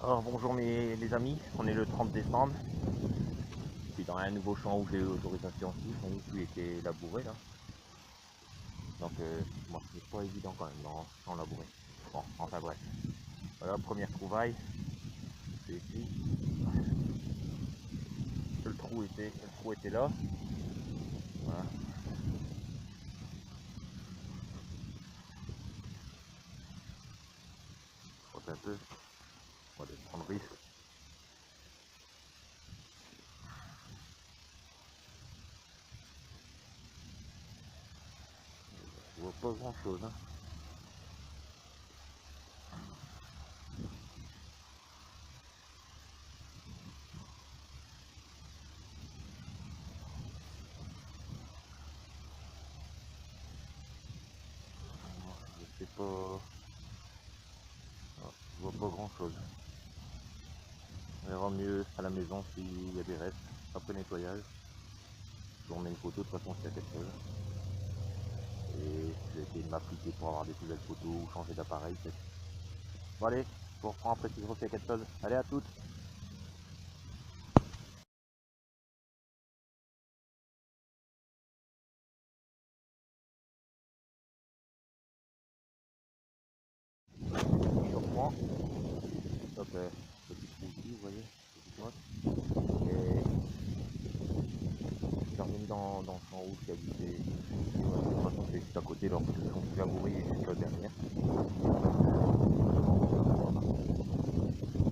Alors bonjour les amis, on est le 30 décembre. Je suis dans un nouveau champ où j'ai eu l'autorisation aussi, on a vu été labouré là. Donc moi c'est pas évident quand même dans le champ labouré. Bon, enfin bref. Voilà, première trouvaille. C'est ici. Le trou était là. Voilà. Je crois un peu. On va prendre risque. Je vois pas grand chose. Hein. Je sais pas. Je vois pas grand chose. On verra mieux à la maison s'il y a des restes après nettoyage. Je vous remets une photo de toute façon s'il y a quelque chose. Et je vais essayer de m'appliquer pour avoir des nouvelles photos ou changer d'appareil. Bon allez, je vous reprends après si je refais quelque chose. Allez à toutes. Je reprends. Hop, petit trou ici, vous voyez, petite note. Et je termine dans le champ rouge qui a glissé. De toute façon c'est juste à côté, leur construction de labouré est juste là derrière.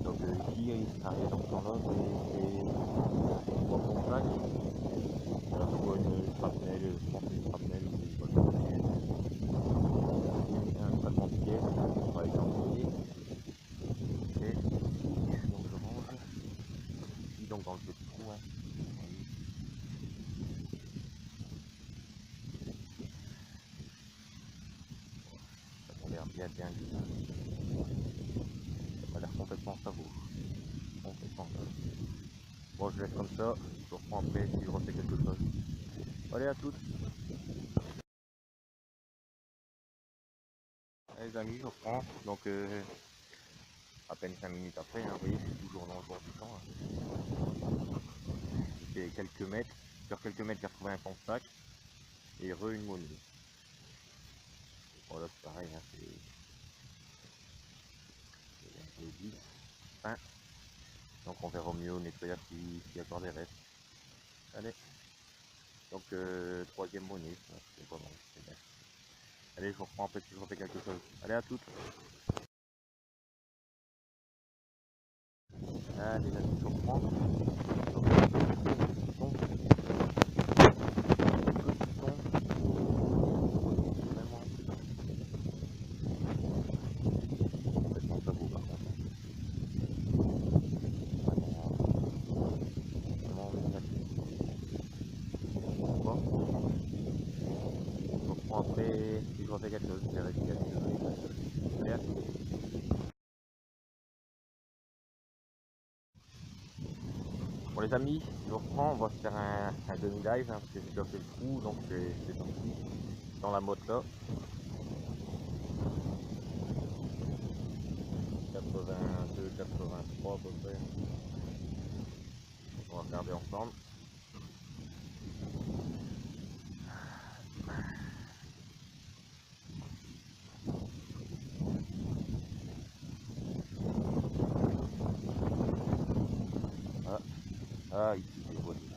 Donc ici, arrivé dans ce champ-là, c'est 3 ponts sacs. Là je vois une shrapnel, je pense une shrapnel ou une bonne un traitement de pierre, on va les envoyer. Et donc je range. Ici donc dans le petit trou. Hein. Ça a l'air bien glissé. Ça a l'air complètement savoureux. Complètement. Bon je laisse comme ça, je reprends après si je refais quelque chose. Allez à toutes. Allez les amis, je reprends. Donc à peine 5 minutes après, hein, vous voyez, je suis toujours dans le bord du champ. Hein. J'ai fait quelques mètres. Sur quelques mètres j'ai retrouvé un pont sac et une monnaie. Voilà c'est pareil, hein, c'est 10, 20. Donc on verra mieux au nettoyage s'il y a encore des restes. Allez. Donc troisième monnaie, c'est pas mal, c'est bien. Allez, je vous reprends après si je refais quelque chose. Allez à toutes. Allez, là, je reprends. Après, si je refais quelque chose, je verrai s'il y a des choses. Allez à toutes. Bon les amis, je reprends, on va se faire un demi-live, hein, parce que j'ai déjà fait le trou, donc c'est sorti dans la motte là. 82, 83 à peu près. On va regarder ensemble. Ah, ici j'ai volé. Là.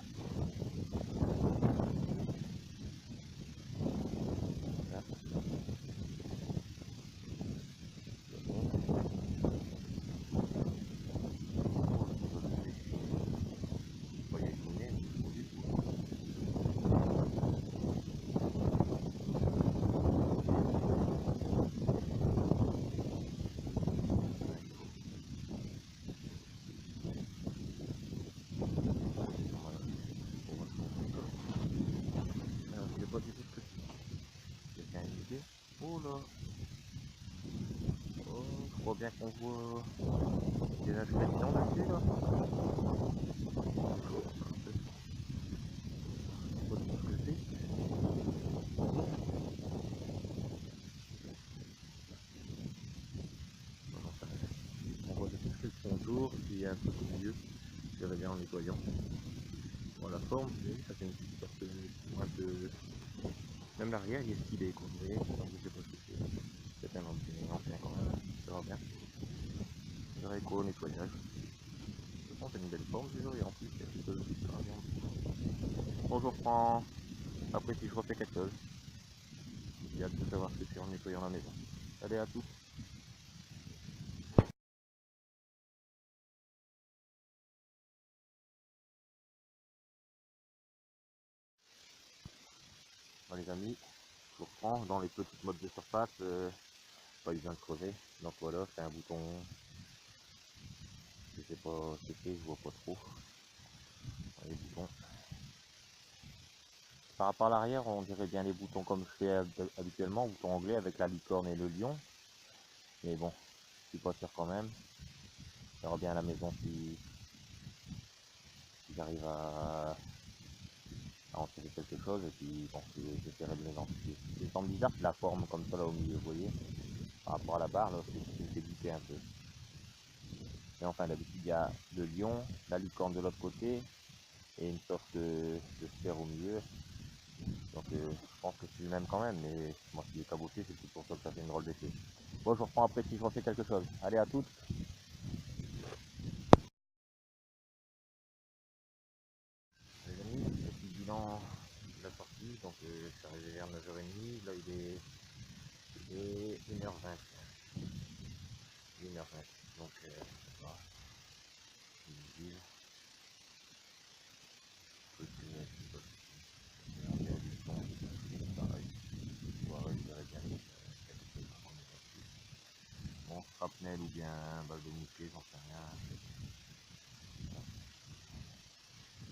Oh là. Oh, je crois bien qu'on voit des inscriptions dessus là. On voit des inscriptions autour, puis il y a un truc au milieu, je verrai bien en nettoyant. Bon, la forme, ça fait une petite sorte de... Même l'arrière il est stylé quoi, vous voyez, donc je sais pas ce que c'est. C'est un ancien quand même, ça va bien. Je verrai quoi au nettoyage. Je pense que c'est une belle forme toujours et en plus il y a quelque chose qui sera bien. Bon, je reprends après si je refais quelque chose. J'ai hâte de savoir ce que c'est en nettoyant la maison. Allez, à tous. Bon, les amis, je reprends dans les petites modes de surface, pas besoin de creuser. Donc voilà, c'est un bouton, je sais pas ce que c'est, je vois pas trop. Les boutons. Par rapport à l'arrière, on dirait bien les boutons comme je fais habituellement, bouton anglais avec la licorne et le lion. Mais bon, je suis pas sûr quand même. On verra bien à la maison si j'arrive à en tirer quelque chose et puis bon, j'essaierai de l'identifier. Ce qui semble bizarre, c'est la forme comme ça là au milieu, vous voyez. Par rapport à la barre, là, c'est buté un peu. Et enfin, d'habitude, il y a le lion, la licorne de l'autre côté et une sorte de sphère au milieu. Donc je pense que c'est le même quand même, mais moi qui l'ai caboté, c'est tout pour ça que ça fait une drôle d'effet. Bon, je reprends après si je refais quelque chose. Allez, à toutes. Les amis, petit bilan de la sortie, donc je suis arrivé vers 9h30, là il est 1h20. 1h20, donc voilà, je vais bon, shrapnel ou bien balle de moucher, j'en sais rien.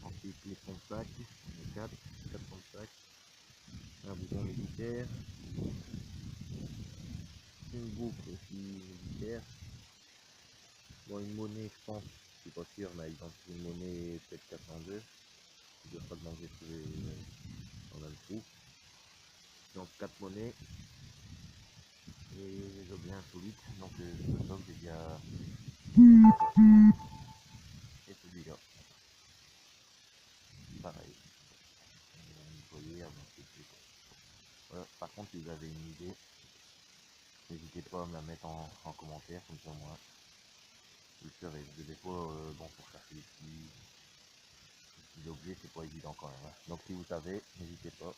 Ensuite les fonds de sac, on est 4 fonds de sac, un bouton militaire, une boucle aussi militaire. Bon, une monnaie, je pense, je suis pas sûr, mais identifié une monnaie peut-être 402. Je ne dois pas demander dans le trou. Donc 4 monnaies et les objets insolites. Donc le stock j'ai déjà et celui-là. Pareil. Vous voyez, voilà. Par contre, si vous avez une idée, n'hésitez pas à me la mettre en commentaire, comme ça moi je le ferai. Des fois, bon, pour chercher les petits objets, c'est pas évident quand même. Hein. Donc si vous savez, n'hésitez pas,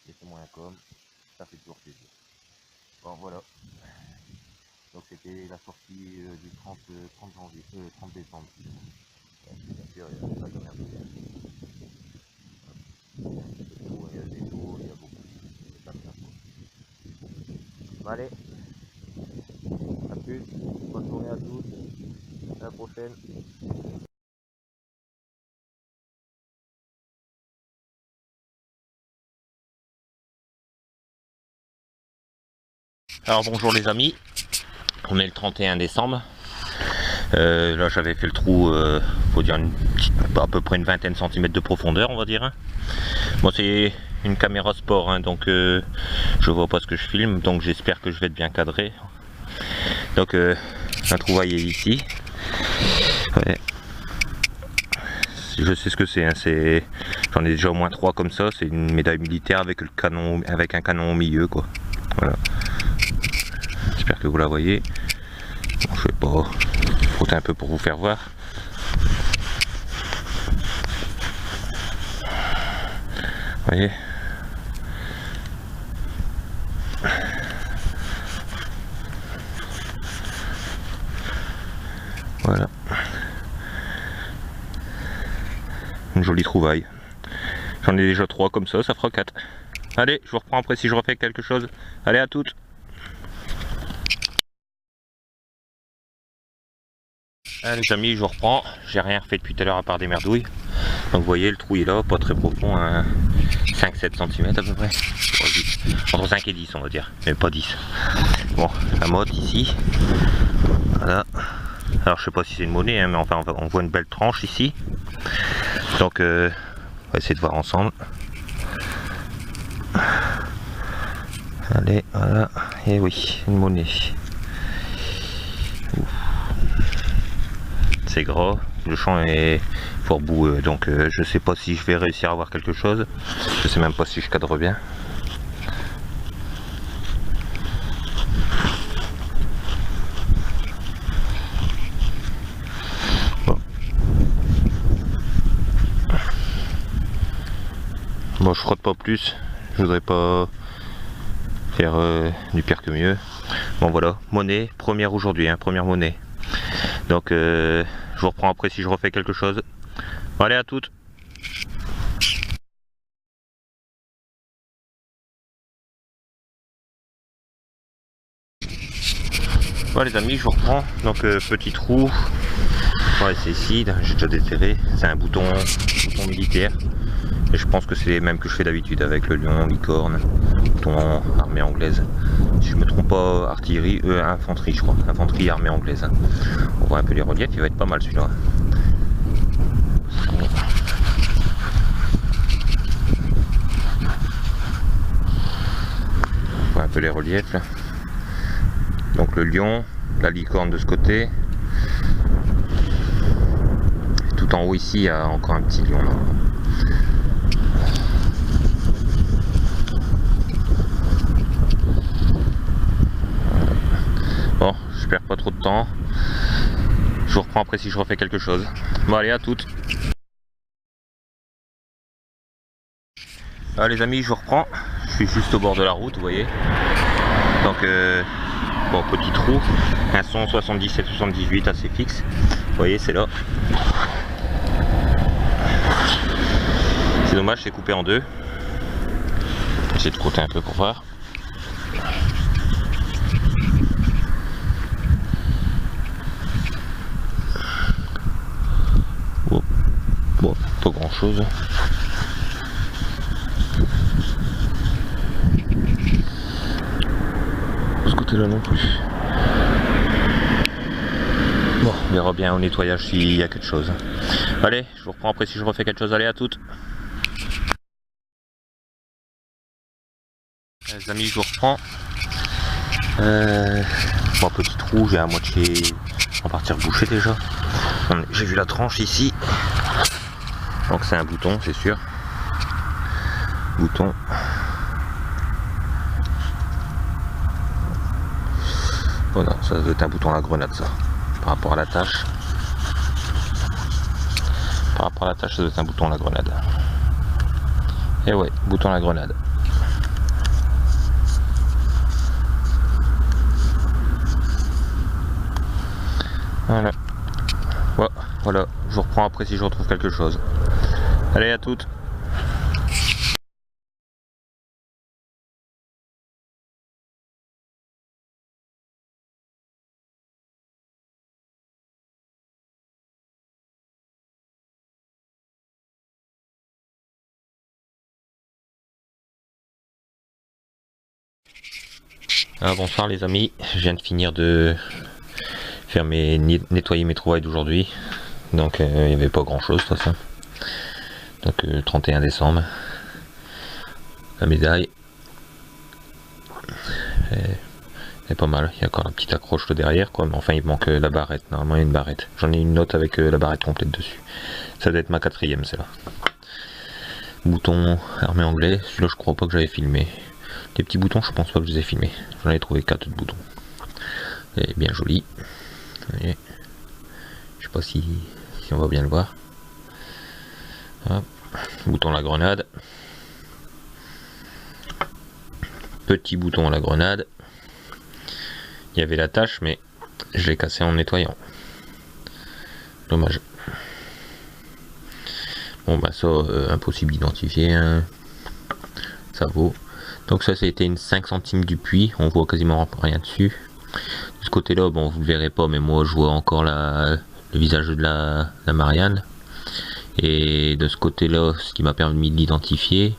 laissez-moi un com, ça fait toujours plaisir. Bon voilà, donc c'était la sortie du 30 janvier, 30 décembre. Bien sûr, il y a pas de merde. Il y a des tours, il y a beaucoup de pas bien. Bon, allez, à plus, bonne journée à tous, à la prochaine. Alors bonjour les amis, on est le 31 décembre. Là j'avais fait le trou, faut dire à peu près une vingtaine de centimètres de profondeur on va dire. Bon c'est une caméra sport hein, donc je vois pas ce que je filme, donc j'espère que je vais être bien cadré. Donc la trouvaille est ici. Ouais. Je sais ce que c'est, hein, j'en ai déjà au moins 3 comme ça, c'est une médaille militaire avec le canon, avec un canon au milieu quoi. Voilà. J'espère que vous la voyez. Bon, je vais pas frotter un peu pour vous faire voir. Vous voyez. Voilà. Une jolie trouvaille. J'en ai déjà 3 comme ça fera 4. Allez, je vous reprends après si je refais quelque chose. Allez, à toutes. Allez les amis, je vous reprends. J'ai rien refait depuis tout à l'heure à part des merdouilles. Donc vous voyez, le trou est là, pas très profond, hein, 5-7 cm à peu près. Entre 5 et 10 on va dire, mais pas 10. Bon, la motte ici. Voilà. Alors je sais pas si c'est une monnaie, hein, mais enfin on voit une belle tranche ici. Donc on va essayer de voir ensemble. Allez, voilà. Et oui, une monnaie. assez gras, le champ est fort boueux, donc je sais pas si je vais réussir à avoir quelque chose, je sais même pas si je cadre bien. Bon, je frotte pas plus, je voudrais pas faire du pire que mieux. Bon voilà, monnaie, première aujourd'hui, hein, première monnaie. Donc je vous reprends après si je refais quelque chose. Bon, allez, à toutes. Bon les amis, je vous reprends. Donc petit trou. Ouais, c'est ici, j'ai déjà déterré. C'est un bouton militaire. Et je pense que c'est les mêmes que je fais d'habitude avec le lion, licorne, bouton armée anglaise. Si je me trompe pas, artillerie, infanterie je crois. Infanterie, armée anglaise. Hein. On voit un peu les reliefs, il va être pas mal celui-là. On voit un peu les reliefs là. Donc le lion, la licorne de ce côté. Tout en haut ici, il y a encore un petit lion là. Bon, je perds pas trop de temps. Je vous reprends après si je refais quelque chose. Bon allez, à toutes. Ah les amis, je vous reprends. Je suis juste au bord de la route, vous voyez. Donc bon, petit trou. Un son 77-78 assez fixe. Vous voyez, c'est là. C'est dommage, c'est coupé en deux. J'essaie de côté un peu pour voir. Oh. Bon, pas grand chose. De ce côté-là non plus. Bon, on verra bien au nettoyage s'il y a quelque chose. Allez, je vous reprends après si je refais quelque chose. Allez, à toutes. Les amis, je vous reprends. Bon, petit trou, j'ai à moitié en partir bouché déjà. J'ai vu la tranche ici. Donc c'est un bouton, c'est sûr. Bouton. Voilà, ça doit être un bouton à la grenade ça. Par rapport à la tâche. Par rapport à la tâche, ça doit être un bouton à la grenade. Et ouais, bouton à la grenade. Voilà. Ouais, voilà, je vous reprends après si je retrouve quelque chose. Allez, à toutes. Ah, bonsoir les amis, je viens de finir de faire nettoyer mes trouvailles d'aujourd'hui. Donc il n'y avait pas grand chose de toute façon. Donc 31 décembre. La médaille. Elle est pas mal, il y a encore la petite accroche derrière quoi, mais enfin il manque la barrette, normalement il y a une barrette. J'en ai une note avec la barrette complète dessus. Ça doit être ma 4e celle-là. Bouton armée anglais, celui-là je crois pas que j'avais filmé. Les petits boutons je pense pas que je les ai filmés. J'en ai trouvé 4 de boutons. Et bien joli. Je sais pas si on va bien le voir. Hop. Bouton à la grenade. Petit bouton à la grenade. Il y avait la tâche mais je l'ai cassé en nettoyant. Dommage. Bon bah ça impossible d'identifier. Hein. Ça vaut. Donc ça a été une 5 centimes du puits. On voit quasiment rien dessus. De ce côté là, bon vous le verrez pas mais moi je vois encore le visage de la Marianne. Et de ce côté là, ce qui m'a permis de l'identifier,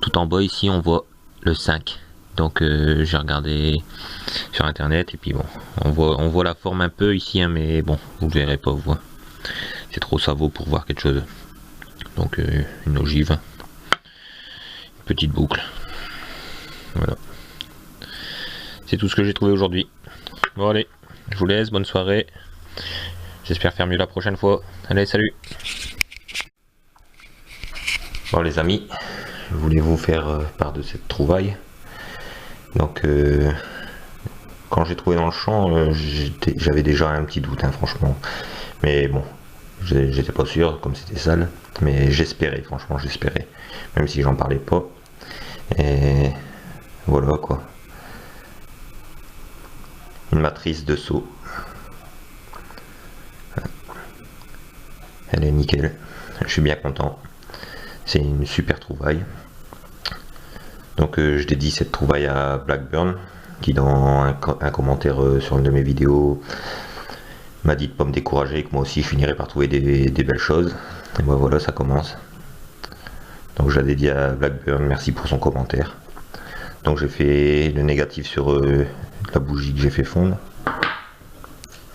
tout en bas ici on voit le 5. Donc j'ai regardé sur internet et puis bon, on voit la forme un peu ici hein, mais bon vous le verrez pas, vous voyez. C'est trop savot pour voir quelque chose. Donc une ogive, une petite boucle. Voilà. C'est tout ce que j'ai trouvé aujourd'hui. Bon allez, je vous laisse, bonne soirée. J'espère faire mieux la prochaine fois. Allez, salut. Bon les amis, je voulais vous faire part de cette trouvaille. Donc quand j'ai trouvé dans le champ, j'avais déjà un petit doute, hein, franchement. Mais bon, j'étais pas sûr comme c'était sale. Mais j'espérais, franchement j'espérais. Même si j'en parlais pas. Et voilà quoi. Une matrice de seau. Elle est nickel. Je suis bien content. C'est une super trouvaille. Donc je dédie cette trouvaille à Blackburn, qui dans un commentaire sur une de mes vidéos m'a dit de pas me décourager, que moi aussi je finirais par trouver des belles choses. Et ben voilà, ça commence. Donc je la dédie à Blackburn, merci pour son commentaire. Donc j'ai fait le négatif sur la bougie que j'ai fait fondre.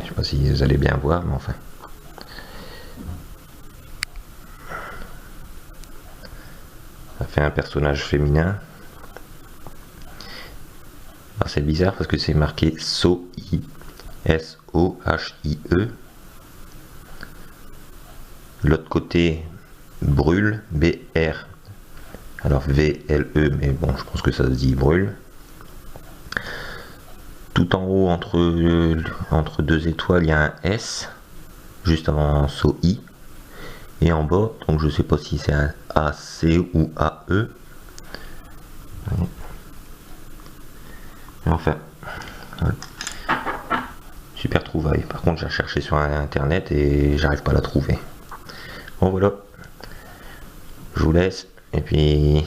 Je sais pas si vous allez bien voir, mais enfin. Ça fait un personnage féminin. C'est bizarre parce que c'est marqué SOHIE, S-O-H-I-E. L'autre côté brûle, B-R. Alors V-L-E, mais bon, je pense que ça se dit brûle. Tout en haut, entre deux étoiles, il y a un S, juste avant SOHIE. Et en bas, donc je sais pas si c'est un A-C ou A-E. Enfin, ouais. Super trouvaille. Par contre, j'ai cherché sur internet et j'arrive pas à la trouver. Bon voilà, je vous laisse et puis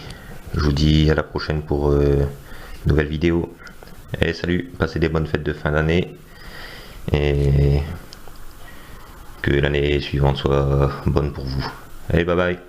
je vous dis à la prochaine pour une nouvelle vidéo. Et salut, passez des bonnes fêtes de fin d'année et que l'année suivante soit bonne pour vous. Allez, bye bye.